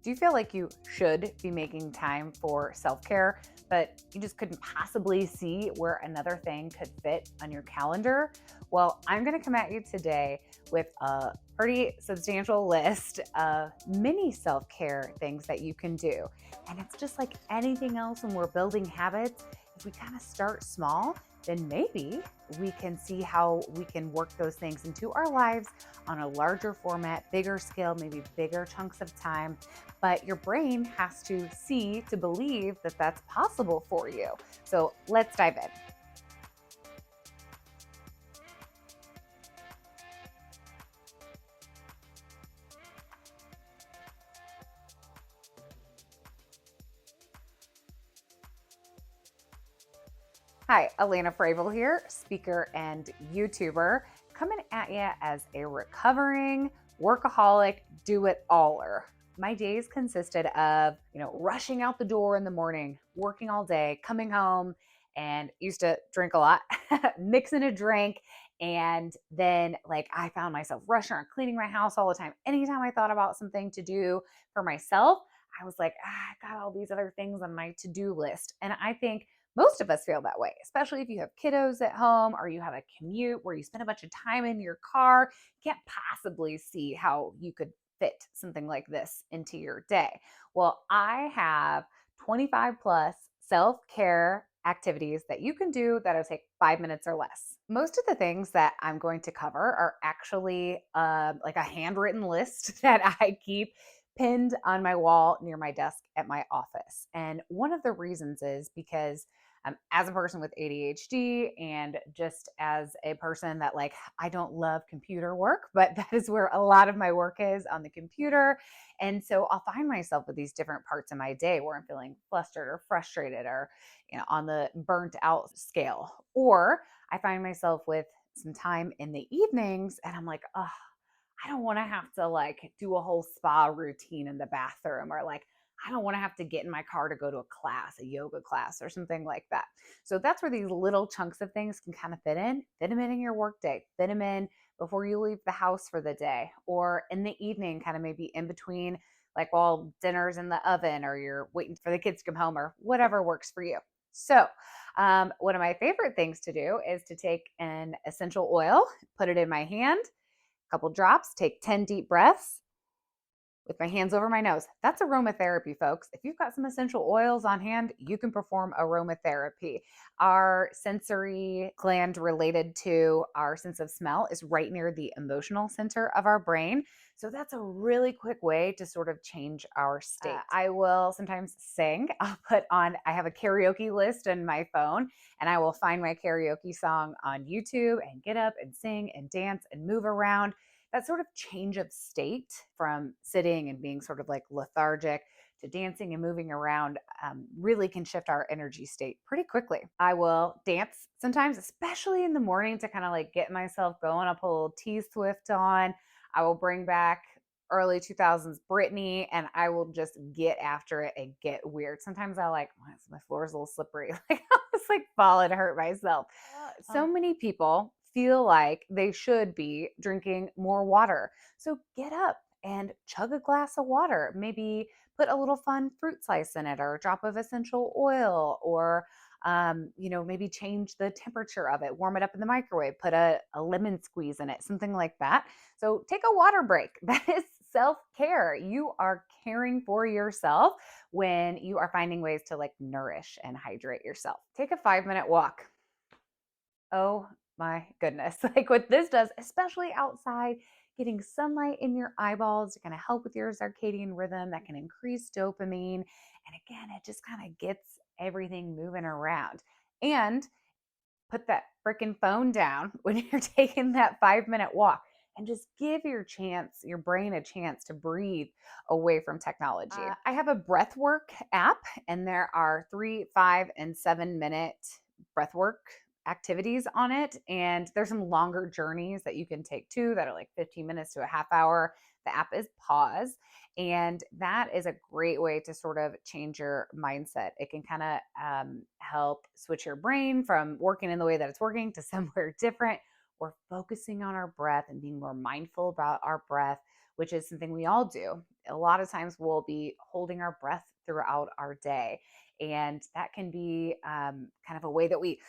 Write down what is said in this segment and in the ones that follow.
Do you feel like you should be making time for self care, but you just couldn't possibly see where another thing could fit on your calendar? Well, I'm going to come at you today with a pretty substantial list of mini self care things that you can do. And it's just like anything else when we're building habits. If we kind of start small, then maybe we can see how we can work those things into our lives on a larger format, bigger scale, maybe bigger chunks of time, but your brain has to see to believe that that's possible for you. So let's dive in. Hi, Elena Fravel here, speaker and YouTuber, coming at you as a recovering workaholic, do it aller. My days consisted of, rushing out the door in the morning, working all day, coming home, and used to drink a lot, mixing a drink. And then, like, I found myself rushing around cleaning my house all the time. Anytime I thought about something to do for myself, I was like, I got all these other things on my to do list. And I think most of us feel that way, especially if you have kiddos at home or you have a commute where you spend a bunch of time in your car. You can't possibly see how you could fit something like this into your day. Well, I have 25 plus self care activities that you can do that'll take 5 minutes or less. Most of the things that I'm going to cover are actually like a handwritten list that I keep pinned on my wall near my desk at my office. And one of the reasons is because as a person with ADHD and just as a person that, like, I don't love computer work, but that is where a lot of my work is, on the computer. And so I'll find myself with these different parts of my day where I'm feeling flustered or frustrated or, on the burnt out scale. Or I find myself with some time in the evenings and I'm like, oh, I don't want to have to like do a whole spa routine in the bathroom, or like I don't want to have to get in my car to go to a class, a yoga class or something like that. So that's where these little chunks of things can kind of fit them in your workday, fit them in before you leave the house for the day, or in the evening, kind of maybe in between, like while dinner's in the oven or you're waiting for the kids to come home or whatever works for you. So, one of my favorite things to do is to take an essential oil, put it in my hand, couple drops, take 10 deep breaths with my hands over my nose. That's aromatherapy, folks. If you've got some essential oils on hand, you can perform aromatherapy. Our sensory gland related to our sense of smell is right near the emotional center of our brain. So that's a really quick way to sort of change our state. I will sometimes sing. I have a karaoke list in my phone, and I will find my karaoke song on YouTube and get up and sing and dance and move around. That sort of change of state from sitting and being sort of like lethargic to dancing and moving around really can shift our energy state pretty quickly. I will dance sometimes, especially in the morning, to kind of like get myself going. I'll put a little T Swift on. I will bring back early 2000s Britney, and I will just get after it and get weird. Sometimes I like, my floor is a little slippery. Like I'll just like fall and hurt myself. So many people feel like they should be drinking more water. So get up and chug a glass of water. Maybe put a little fun fruit slice in it or a drop of essential oil, or maybe change the temperature of it, warm it up in the microwave, put a lemon squeeze in it, something like that. So take a water break. That is self care. You are caring for yourself when you are finding ways to like nourish and hydrate yourself. Take a 5-minute walk. Oh my goodness. Like what this does, especially outside, getting sunlight in your eyeballs, are going to help with your circadian rhythm. That can increase dopamine. And again, it just kind of gets everything moving around. And put that freaking phone down when you're taking that 5-minute walk, and just give your brain a chance to breathe away from technology. I have a breath work app, and there are 3, 5, and 7-minute breath work activities on it. And there's some longer journeys that you can take too that are like 15 minutes to a half hour. The app is Pause. And that is a great way to sort of change your mindset. It can kind of help switch your brain from working in the way that it's working to somewhere different. We're focusing on our breath and being more mindful about our breath, which is something we all do a lot of times we'll be holding our breath throughout our day. And that can be kind of a way that we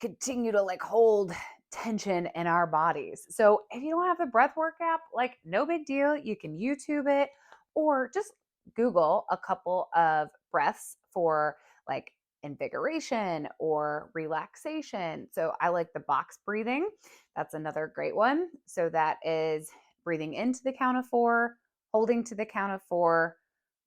continue to like hold tension in our bodies. So if you don't have a breath work app, like no big deal. You can YouTube it or just Google a couple of breaths for like invigoration or relaxation. So I like the box breathing. That's another great one. So that is breathing into the count of four, holding to the count of four,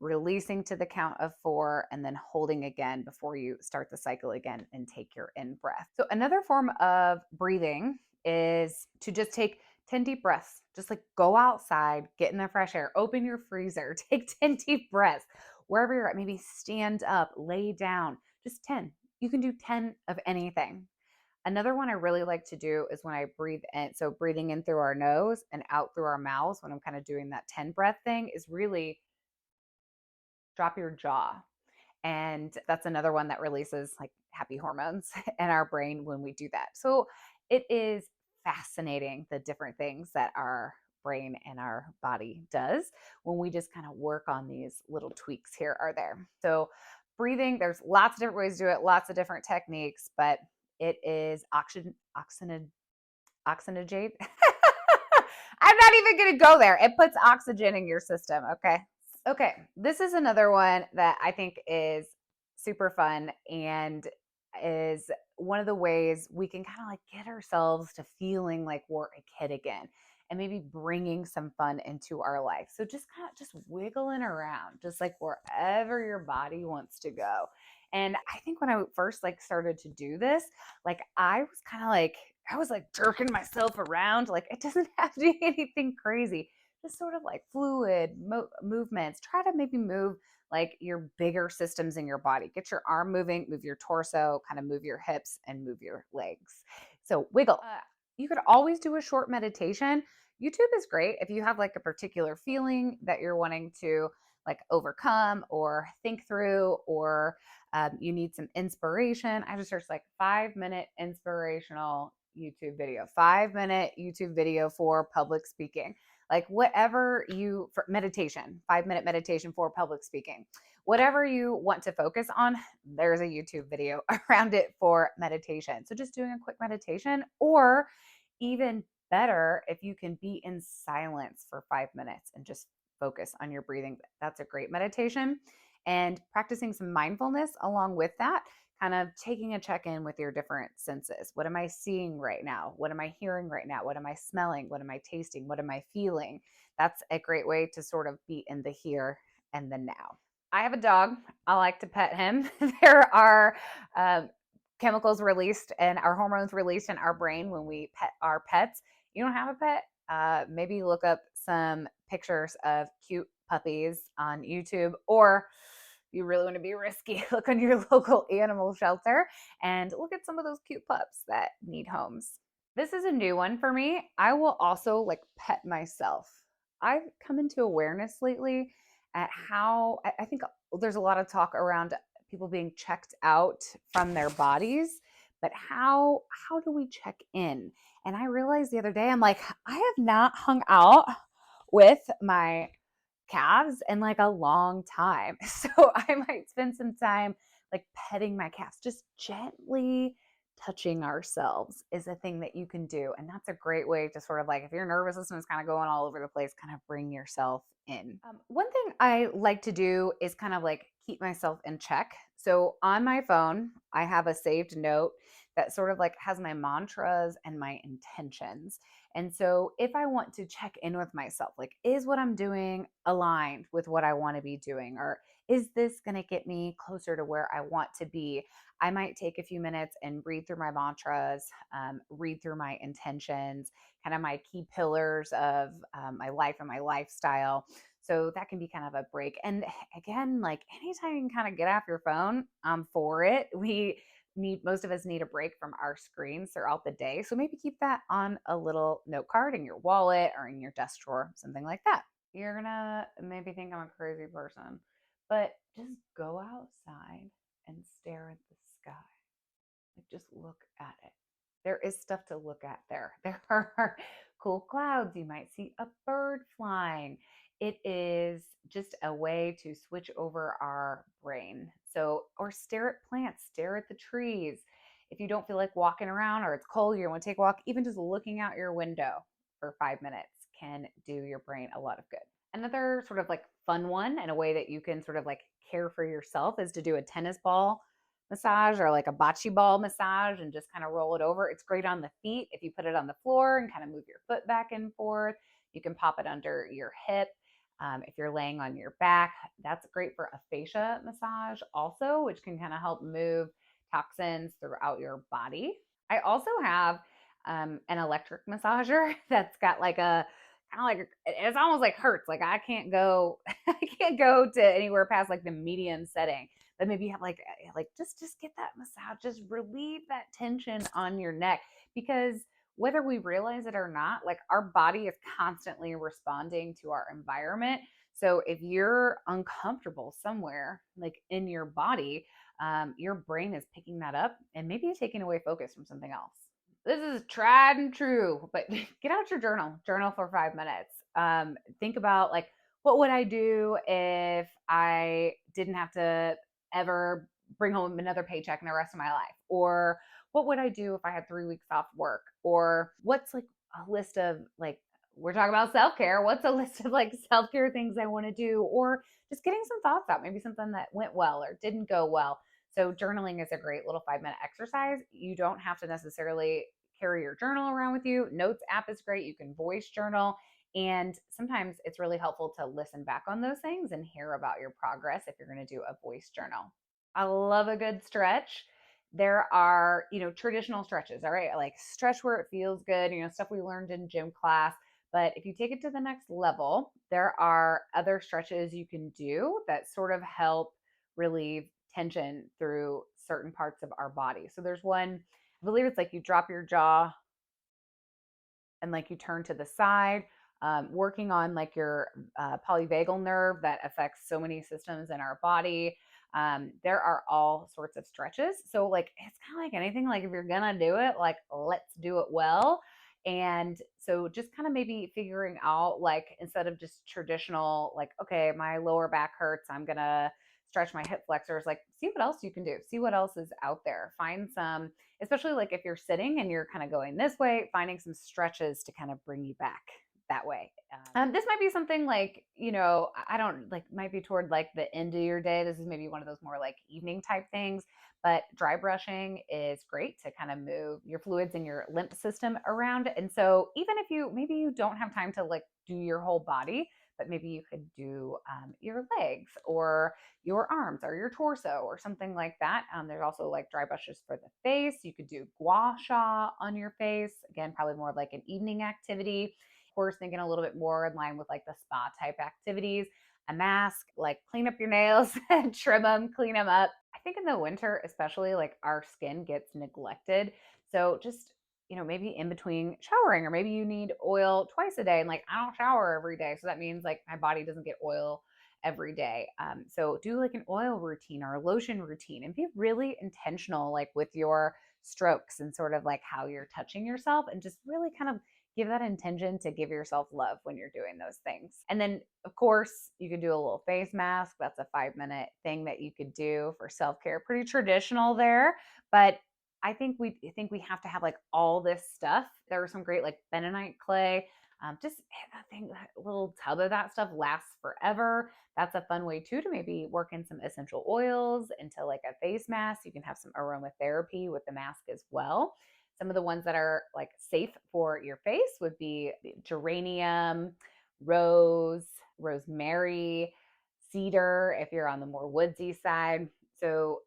releasing to the count of four, and then holding again before you start the cycle again and take your in breath. So another form of breathing is to just take 10 deep breaths. Just like go outside, get in the fresh air, open your freezer, take 10 deep breaths. Wherever you're at, maybe stand up, lay down, just 10. You can do 10 of anything. Another one I really like to do is when I breathe in. So breathing in through our nose and out through our mouths when I'm kind of doing that 10 breath thing is really drop your jaw. And that's another one that releases like happy hormones in our brain when we do that. So it is fascinating the different things that our brain and our body does when we just kind of work on these little tweaks here or there. So breathing, there's lots of different ways to do it, lots of different techniques, but it is oxygenate. I'm not even going to go there. It puts oxygen in your system. Okay. Okay, this is another one that I think is super fun and is one of the ways we can kind of like get ourselves to feeling like we're a kid again and maybe bringing some fun into our life. So just kind of just wiggling around, just like wherever your body wants to go. And I think when I first like started to do this, like I was kind of like I was like jerking myself around. Like it doesn't have to be anything crazy, just sort of like fluid movements. Try to maybe move like your bigger systems in your body. Get your arm moving, move your torso, kind of move your hips and move your legs. So wiggle. You could always do a short meditation. YouTube is great if you have like a particular feeling that you're wanting to like overcome or think through, or you need some inspiration. I just searched like 5-minute inspirational YouTube video, 5-minute YouTube video for public speaking, like whatever you for meditation, 5-minute meditation for public speaking, whatever you want to focus on, there's a YouTube video around it for meditation. So just doing a quick meditation, or even better, if you can be in silence for 5 minutes and just focus on your breathing, that's a great meditation. And practicing some mindfulness along with that, kind of taking a check in with your different senses. What am I seeing right now? What am I hearing right now? What am I smelling? What am I tasting? What am I feeling? That's a great way to sort of be in the here and the now. I have a dog. I like to pet him. There are chemicals released and our hormones released in our brain when we pet our pets. You don't have a pet? Maybe look up some pictures of cute puppies on YouTube, or you really want to be risky, look on your local animal shelter and look at some of those cute pups that need homes. This is a new one for me. I will also like pet myself. I've come into awareness lately at how I think there's a lot of talk around people being checked out from their bodies, but how do we check in? And I realized the other day, I'm like, I have not hung out with my calves in like a long time. So I might spend some time like petting my calves, just gently touching ourselves is a thing that you can do. And that's a great way to sort of like, if your nervous system is kind of going all over the place, kind of bring yourself in. One thing I like to do is kind of like keep myself in check. So on my phone, I have a saved note that sort of like has my mantras and my intentions. And so if I want to check in with myself, like, is what I'm doing aligned with what I want to be doing? Or is this going to get me closer to where I want to be? I might take a few minutes and read through my mantras, read through my intentions, kind of my key pillars of my life and my lifestyle. So that can be kind of a break. And again, like anytime you can kind of get off your phone, I'm for it. Most of us need a break from our screens throughout the day. So maybe keep that on a little note card in your wallet or in your desk drawer, something like that. You're gonna maybe think I'm a crazy person, but just go outside and stare at the sky. Like just look at it. There is stuff to look at there. There are cool clouds. You might see a bird flying. It is just a way to switch over our brain. So, or stare at plants, stare at the trees. If you don't feel like walking around or it's cold, you want to take a walk, even just looking out your window for 5 minutes can do your brain a lot of good. Another sort of like fun one and a way that you can sort of like care for yourself is to do a tennis ball massage or like a bocce ball massage and just kind of roll it over. It's great on the feet if you put it on the floor and kind of move your foot back and forth. You can pop it under your hip. If you're laying on your back, that's great for a fascia massage, also, which can kind of help move toxins throughout your body. I also have an electric massager that's got like a kind of like it's almost like hurts. Like I can't go, I can't go to anywhere past like the medium setting. But maybe you have like just get that massage, just relieve that tension on your neck because whether we realize it or not, like our body is constantly responding to our environment. So if you're uncomfortable somewhere, like in your body, your brain is picking that up and maybe taking away focus from something else. This is tried and true, but get out your journal for 5 minutes. Think about like, what would I do if I didn't have to ever bring home another paycheck in the rest of my life? Or what would I do if I had 3 weeks off work? Or what's like a list of like, we're talking about self care. What's a list of like self care things I want to do? Or just getting some thoughts out, maybe something that went well or didn't go well. So, journaling is a great little 5 minute exercise. You don't have to necessarily carry your journal around with you. Notes app is great. You can voice journal. And sometimes it's really helpful to listen back on those things and hear about your progress if you're going to do a voice journal. I love a good stretch. There are, traditional stretches, all right? Like stretch where it feels good, stuff we learned in gym class. But if you take it to the next level, there are other stretches you can do that sort of help relieve tension through certain parts of our body. So there's one, I believe it's like you drop your jaw and like you turn to the side, working on like your polyvagal nerve that affects so many systems in our body. There are all sorts of stretches. So like it's kind of like anything, like if you're gonna do it, like let's do it well. And so just kind of maybe figuring out like instead of just traditional, like, okay, my lower back hurts, I'm gonna stretch my hip flexors, like see what else you can do, see what else is out there, find some, especially like if you're sitting and you're kind of going this way, finding some stretches to kind of bring you back that way. This might be something like, I don't like, might be toward like the end of your day. This is maybe one of those more like evening type things, but dry brushing is great to kind of move your fluids and your lymph system around. And so even if maybe you don't have time to like do your whole body, but maybe you could do your legs or your arms or your torso or something like that. There's also like dry brushes for the face. You could do gua sha on your face. Again, probably more of like an evening activity. Of course, thinking a little bit more in line with like the spa type activities. A mask, like clean up your nails, trim them, clean them up. I think in the winter, especially, like our skin gets neglected. So just maybe in between showering, or maybe you need oil twice a day. And like, I don't shower every day. So that means like my body doesn't get oil every day. So do like an oil routine or a lotion routine and be really intentional, like with your strokes and sort of like how you're touching yourself and just really kind of give that intention to give yourself love when you're doing those things. And then, of course, you could do a little face mask. That's a 5 minute thing that you could do for self care. Pretty traditional there, but I think we have to have like all this stuff. There are some great like bentonite clay. Just that little tub of that stuff lasts forever. That's a fun way too to maybe work in some essential oils into like a face mask. You can have some aromatherapy with the mask as well. Some of the ones that are like safe for your face would be geranium, rose, rosemary, cedar if you're on the more woodsy side. So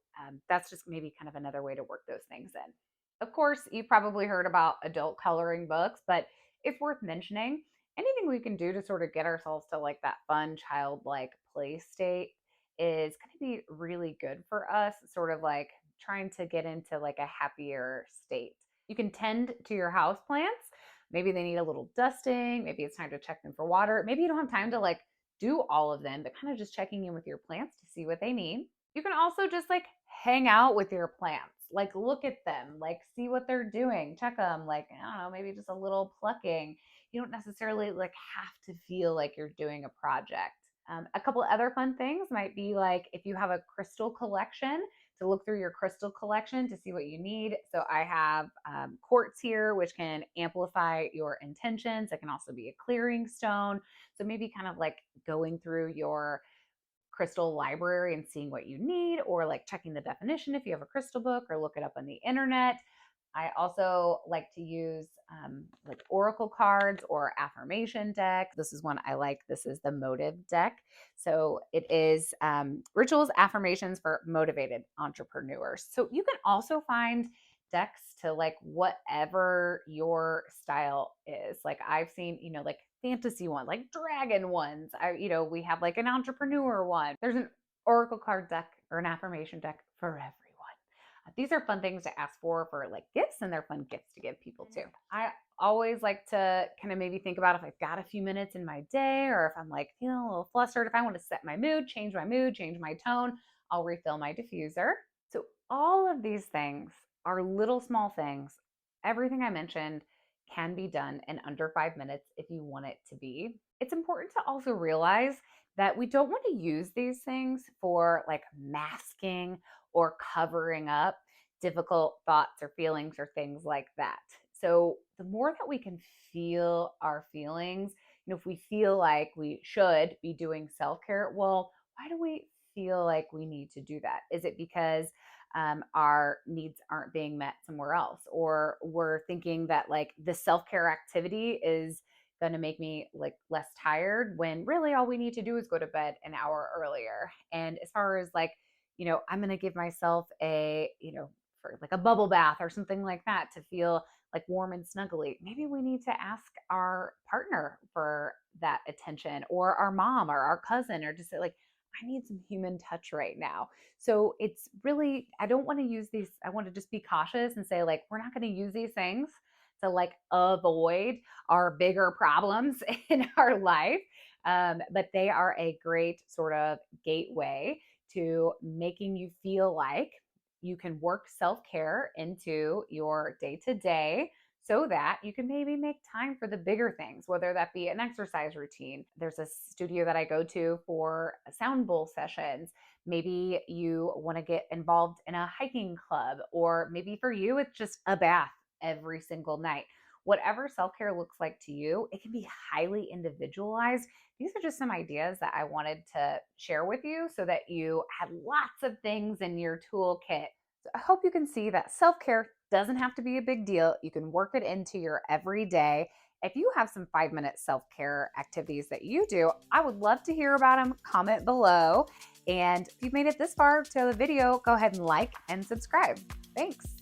that's just maybe kind of another way to work those things in. Of course, you probably heard about adult coloring books, but it's worth mentioning anything we can do to sort of get ourselves to like that fun childlike play state is going to be really good for us, sort of like trying to get into like a happier state. You can tend to your house plants. Maybe they need a little dusting. Maybe it's time to check them for water. Maybe you don't have time to like do all of them, but kind of just checking in with your plants to see what they need. You can also just like hang out with your plants, like look at them, like see what they're doing, check them, like, I don't know, maybe just a little plucking. you don't necessarily like have to feel like you're doing a project. A couple other fun things might be like if you have a crystal collection, to look through your crystal collection to see what you need. So I have quartz here, which can amplify your intentions. It can also be a clearing stone. So maybe kind of like going through your crystal library and seeing what you need, or like checking the definition if you have a crystal book, or look it up on the internet. I also like to use like oracle cards or affirmation deck. This is one I like. This is the motive deck. So it is rituals, affirmations for motivated entrepreneurs. So you can also find decks to like whatever your style is. Like I've seen, like fantasy ones, like dragon ones. We have like an entrepreneur one. There's an oracle card deck or an affirmation deck for everyone. These are fun things to ask for like gifts, and they're fun gifts to give people too. I always like to kind of maybe think about if I've got a few minutes in my day, or if I'm like feeling a little flustered, if I want to set my mood, change my tone, I'll refill my diffuser. So all of these things are little small things. Everything I mentioned can be done in under 5 minutes if you want it to be. It's important to also realize that we don't want to use these things for like masking or covering up difficult thoughts or feelings or things like that. So the more that we can feel our feelings, if we feel like we should be doing self-care, well, why do we feel like we need to do that? Is it because our needs aren't being met somewhere else, or we're thinking that like the self-care activity is going to make me like less tired, when really all we need to do is go to bed an hour earlier? And as far as like, I'm going to give myself for like a bubble bath or something like that to feel like warm and snuggly, maybe we need to ask our partner for that attention, or our mom or our cousin, or just say like, I need some human touch right now. So it's really, I don't want to use these. I want to just be cautious and say like, we're not going to use these things to like avoid our bigger problems in our life. But they are a great sort of gateway to making you feel like you can work self-care into your day-to-day, so that you can maybe make time for the bigger things, whether that be an exercise routine. There's a studio that I go to for sound bowl sessions. Maybe you want to get involved in a hiking club, or maybe for you, it's just a bath every single night. Whatever self-care looks like to you, it can be highly individualized. These are just some ideas that I wanted to share with you so that you had lots of things in your toolkit. So I hope you can see that self-care doesn't have to be a big deal. You can work it into your everyday. If you have some 5-minute self-care activities that you do, I would love to hear about them. Comment below. And if you've made it this far to the video, go ahead and like and subscribe. Thanks.